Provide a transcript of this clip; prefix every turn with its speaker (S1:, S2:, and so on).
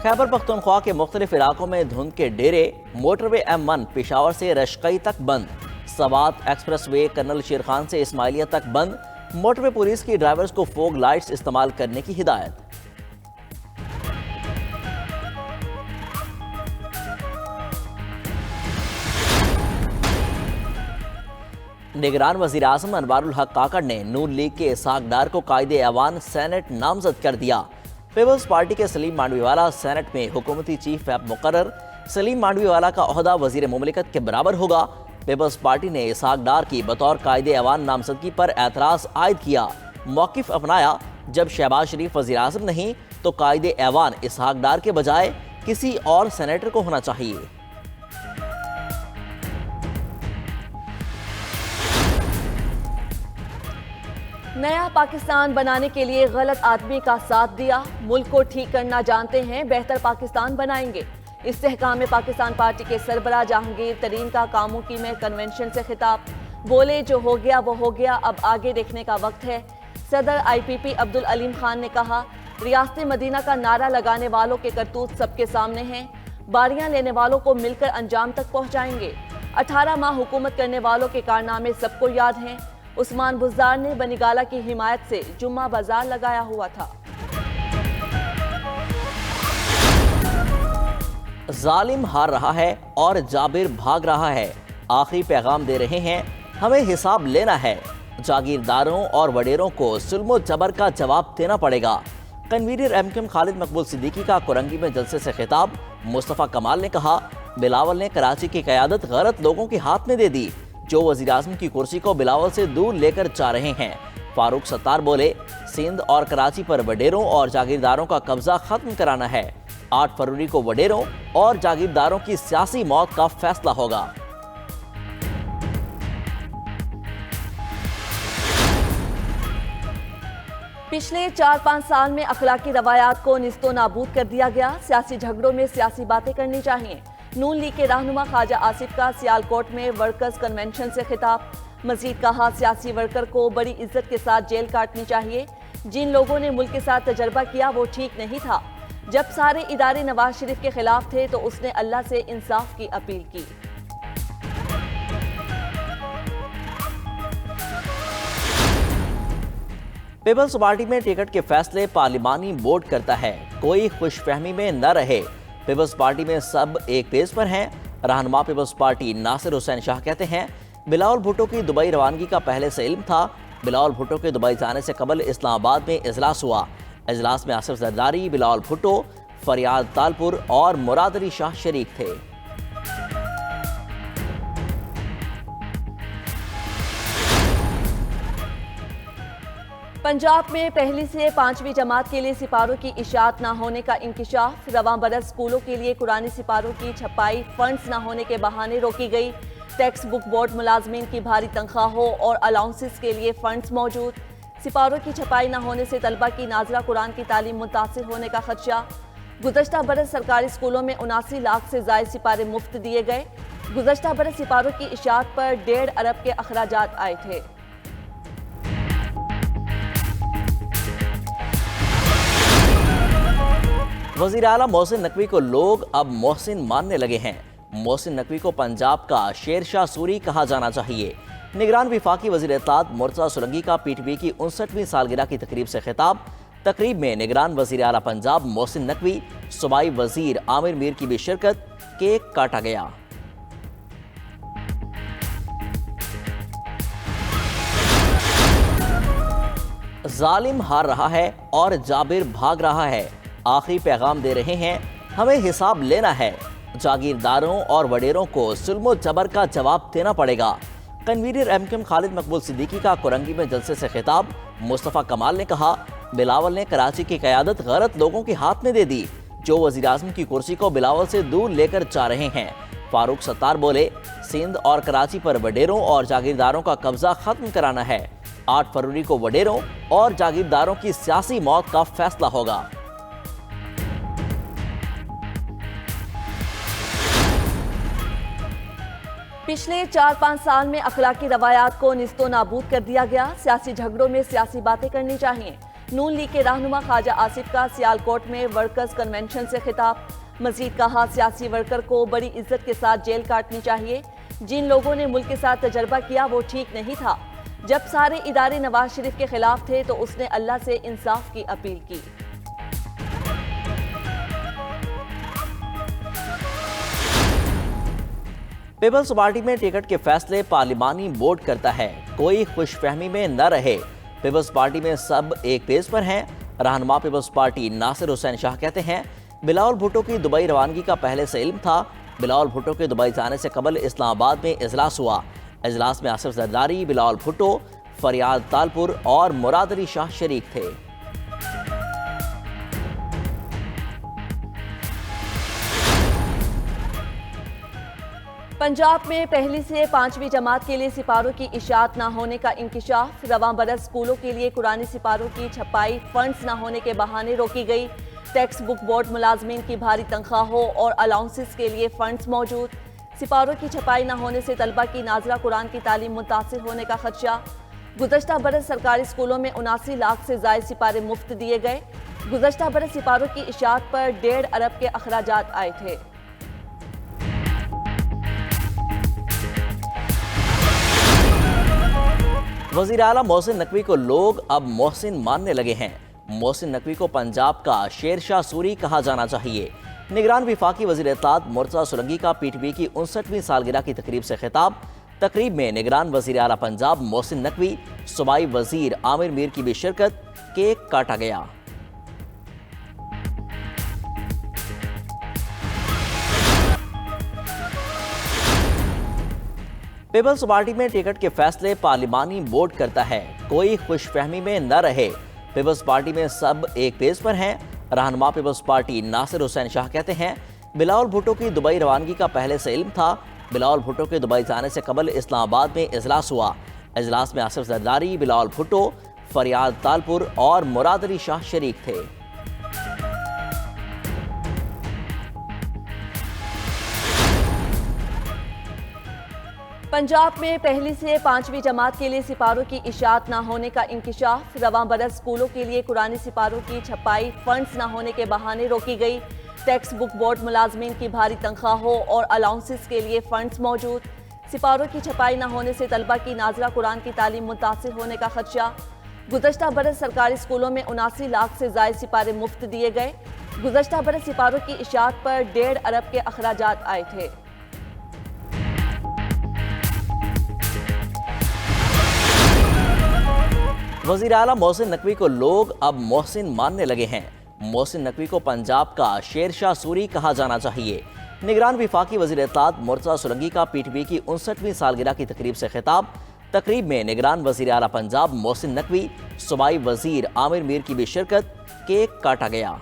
S1: خیبر پختونخوا کے مختلف علاقوں میں دھند کے ڈیرے، موٹر وے M1 پشاور سے رشقئی تک بند، Swat express way colonel Sher Khan سے اسماعیلیہ تک بند، موٹر وے پولیس کی ڈرائیورز کو فوگ لائٹس استعمال کرنے کی ہدایت۔ نگران وزیر اعظم انوار الحق کاکڑ نے نون لیگ کے اسحاق ڈار کو قائد ایوان سینٹ نامزد کر دیا۔ پیپلز پارٹی کے سلیم مانڈوی والا سینٹ میں حکومتی چیف ویپ مقرر۔ سلیم مانڈوی والا کا عہدہ وزیر مملکت کے برابر ہوگا۔ پیپلز پارٹی نے اسحاق ڈار کی بطور قائد ایوان نامزدگی پر اعتراض عائد کیا، موقف اپنایا جب شہباز شریف وزیر اعظم نہیں تو قائد ایوان اسحاق ڈار کے بجائے کسی اور سینیٹر کو ہونا چاہیے۔
S2: نیا پاکستان بنانے کے لیے غلط آدمی کا ساتھ دیا، ملک کو ٹھیک کرنا جانتے ہیں، بہتر پاکستان بنائیں گے۔ استحکام پاکستان پارٹی کے سربراہ جہانگیر ترین کا کاموکی میں کنونشن سے خطاب، بولے جو ہو گیا وہ ہو گیا، اب آگے دیکھنے کا وقت ہے۔ صدر IPP عبدالعلیم خان نے کہا، ریاست مدینہ کا نعرہ لگانے والوں کے کرتوت سب کے سامنے ہیں، باریاں لینے والوں کو مل کر انجام تک پہنچائیں گے۔ 18 ماہ حکومت کرنے والوں کے کارنامے سب کو یاد ہیں۔ عثمان بزدار نے بنی گالہ کی حمایت سے جمعہ بازار لگایا ہوا تھا۔
S1: ظالم ہار رہا ہے اور جابر بھاگ رہا ہے، آخری پیغام دے رہے ہیں، ہمیں حساب لینا ہے، جاگیرداروں اور وڈیروں کو ظلم و جبر کا جواب دینا پڑے گا۔ کنوینر MKM خالد مقبول صدیقی کا کرنگی میں جلسے سے خطاب، مصطفیٰ کمال نے کہا، بلاول نے کراچی کی قیادت غلط لوگوں کے ہاتھ میں دے دی، جو وزیر اعظم کی کرسی کو بلاول سے دور لے کر جا رہے ہیں۔ فاروق ستار بولے، سندھ اور کراچی پر وڈیروں اور جاگیرداروں کا قبضہ ختم کرانا ہے، 8 فروری کو وڈیروں اور جاگیرداروں کی سیاسی موت کا فیصلہ ہوگا۔
S2: پچھلے 4-5 سال میں اخلاقی روایات کو نیست و نابود کر دیا گیا، سیاسی جھگڑوں میں سیاسی باتیں کرنی چاہیے۔ نون لیگ کے رہنما خواجہ آصف کا سیالکوٹ میں ورکرز کنونشن سے خطاب، مزید کہا، سیاسی ورکر کو بڑی عزت کے ساتھ جیل کاٹنی چاہیے، جن لوگوں نے ملک کے ساتھ تجربہ کیا وہ ٹھیک نہیں تھا، جب سارے ادارے نواز شریف کے خلاف تھے تو اس نے اللہ سے انصاف کی اپیل کی۔
S1: پیپلز پارٹی میں ٹکٹ کے فیصلے پارلیمانی بورڈ کرتا ہے، کوئی خوش فہمی میں نہ رہے، پیپلز پارٹی میں سب ایک پیج پر ہیں۔ رہنما پیپلز پارٹی ناصر حسین شاہ کہتے ہیں، بلاول بھٹو کی دبئی روانگی کا پہلے سے علم تھا، بلاول بھٹو کے دبئی جانے سے قبل اسلام آباد میں اجلاس ہوا، اجلاس میں آصف زرداری، بلاول بھٹو، فریاد تالپور اور مراد علی شاہ شریک تھے۔
S2: پنجاب میں پہلی سے 5ویں جماعت کے لیے سپاروں کی اشاعت نہ ہونے کا انکشاف، رواں برس اسکولوں کے لیے قرآنی سپاروں کی چھپائی فنڈز نہ ہونے کے بہانے روکی گئی، ٹیکسٹ بک بورڈ ملازمین کی بھاری تنخواہوں اور الاؤنسز کے لیے فنڈز موجود، سپاروں کی چھپائی نہ ہونے سے طلبہ کی ناظرہ قرآن کی تعلیم متاثر ہونے کا خدشہ، گزشتہ برس سرکاری اسکولوں میں 79 لاکھ سے زائد سپارے مفت دیے گئے، گزشتہ برس سپاروں کی اشاعت پر 1.5 ارب کے اخراجات آئے تھے۔
S1: وزیر اعلیٰ محسن نقوی کو لوگ اب محسن ماننے لگے ہیں، محسن نقوی کو پنجاب کا شیر شاہ سوری کہا جانا چاہیے۔ نگران وفاقی وزیر اطلاعات مرتضی سرنگی کا PTP کی 59ویں سالگرہ کی تقریب سے خطاب، تقریب میں نگران وزیر اعلیٰ پنجاب محسن نقوی، صوبائی وزیر عامر میر کی بھی شرکت، کیک کاٹا گیا۔ ظالم ہار رہا ہے اور جابر بھاگ رہا ہے، آخری پیغام دے رہے ہیں، ہمیں حساب لینا ہے، جاگیرداروں اور وڈیروں کو ظلم و جبر کا جواب دینا پڑے گا۔ کنوینر MKM خالد مقبول صدیقی کا کرنگی میں جلسے سے خطاب، مصطفیٰ کمال نے کہا، بلاول نے کراچی کی قیادت غلط لوگوں کے ہاتھ میں دے دی، جو وزیر اعظم کی کرسی کو بلاول سے دور لے کر جا رہے ہیں۔ فاروق ستار بولے، سندھ اور کراچی پر وڈیروں اور جاگیرداروں کا قبضہ ختم کرانا ہے، 8 فروری کو وڈیروں اور جاگیرداروں کی سیاسی موت کا فیصلہ ہوگا۔
S2: پچھلے 4-5 سال میں اخلاقی روایات کو نیست و نابود کر دیا گیا، سیاسی جھگڑوں میں سیاسی باتیں کرنی چاہیے۔ نون لیگ کے رہنما خواجہ آصف کا سیالکوٹ میں ورکرز کنونشن سے خطاب، مزید کہا سیاسی ورکر کو بڑی عزت کے ساتھ جیل کاٹنی چاہیے، جن لوگوں نے ملک کے ساتھ تجربہ کیا وہ ٹھیک نہیں تھا، جب سارے ادارے نواز شریف کے خلاف تھے تو اس نے اللہ سے انصاف کی اپیل کی۔
S1: پیپلز پارٹی میں ٹکٹ کے فیصلے پارلیمانی بورڈ کرتا ہے، کوئی خوش فہمی میں نہ رہے، پیپلز پارٹی میں سب ایک پیج پر ہیں، رہنما پیپلز پارٹی ناصر حسین شاہ کہتے ہیں بلاول بھٹو کی دبئی روانگی کا پہلے سے علم تھا، بلاول بھٹو کے دبئی جانے سے قبل اسلام آباد میں اجلاس ہوا، اجلاس میں آصف زرداری، بلاول بھٹو، فریاد تالپور اور مراد علی شاہ شریک تھے۔
S2: پنجاب میں پہلی سے پانچویں جماعت کے لیے سپاروں کی اشاعت نہ ہونے کا انکشاف، رواں برس اسکولوں کے لیے قرآنی سپاروں کی چھپائی فنڈز نہ ہونے کے بہانے روکی گئی، ٹیکسٹ بک بورڈ ملازمین کی بھاری تنخواہوں اور الاؤنسز کے لیے فنڈز موجود، سپاروں کی چھپائی نہ ہونے سے طلبہ کی ناظرہ قرآن کی تعلیم متاثر ہونے کا خدشہ، گزشتہ برس سرکاری اسکولوں میں 79 لاکھ سے زائد سپارے مفت دیے گئے، گزشتہ برس سپاروں کی اشاعت پر 1.5 ارب کے اخراجات آئے تھے۔
S1: وزیر اعلیٰ محسن نقوی کو لوگ اب محسن ماننے لگے ہیں، محسن نقوی کو پنجاب کا شیر شاہ سوری کہا جانا چاہیے، نگران وفاقی وزیر اطلاعات مرتضیٰ سرنگی کا پی ٹی وی کی 59ویں سالگرہ کی تقریب سے خطاب، تقریب میں نگران وزیر اعلیٰ پنجاب محسن نقوی، صوبائی وزیر عامر میر کی بھی شرکت، کیک کاٹا گیا۔ پیپلز پارٹی میں ٹکٹ کے فیصلے پارلیمانی بورڈ کرتا ہے، کوئی خوش فہمی میں نہ رہے، پیپلز پارٹی میں سب ایک پیج پر ہیں، رہنما پیپلز پارٹی ناصر حسین شاہ کہتے ہیں بلاول بھٹو کی دبئی روانگی کا پہلے سے علم تھا، بلاول بھٹو کے دبئی جانے سے قبل اسلام آباد میں اجلاس ہوا، اجلاس میں آصف زرداری، بلاول بھٹو، فریاد تالپور اور مراد علی شاہ شریک تھے۔
S2: پنجاب میں پہلی سے پانچویں جماعت کے لیے سپاروں کی اشاعت نہ ہونے کا انکشاف، رواں برس اسکولوں کے لیے قرآنی سپاروں کی چھپائی فنڈز نہ ہونے کے بہانے روکی گئی، ٹیکسٹ بک بورڈ ملازمین کی بھاری تنخواہوں اور الاؤنسز کے لیے فنڈز موجود، سپاروں کی چھپائی نہ ہونے سے طلبہ کی ناظرہ قرآن کی تعلیم متاثر ہونے کا خدشہ، گزشتہ برس سرکاری اسکولوں میں 79 لاکھ سے زائد سپارے مفت دیے گئے، گزشتہ برس سپاروں کی اشاعت پر 1.5 ارب کے اخراجات آئے تھے۔
S1: وزیر اعلیٰ محسن نقوی کو لوگ اب محسن ماننے لگے ہیں، محسن نقوی کو پنجاب کا شیر شاہ سوری کہا جانا چاہیے، نگران وفاقی وزیر اطلاعات مرتضیٰ سرنگی کا پی ٹی وی کی 59ویں سالگرہ کی تقریب سے خطاب، تقریب میں نگران وزیر اعلیٰ پنجاب محسن نقوی، صوبائی وزیر عامر میر کی بھی شرکت، کیک کاٹا گیا۔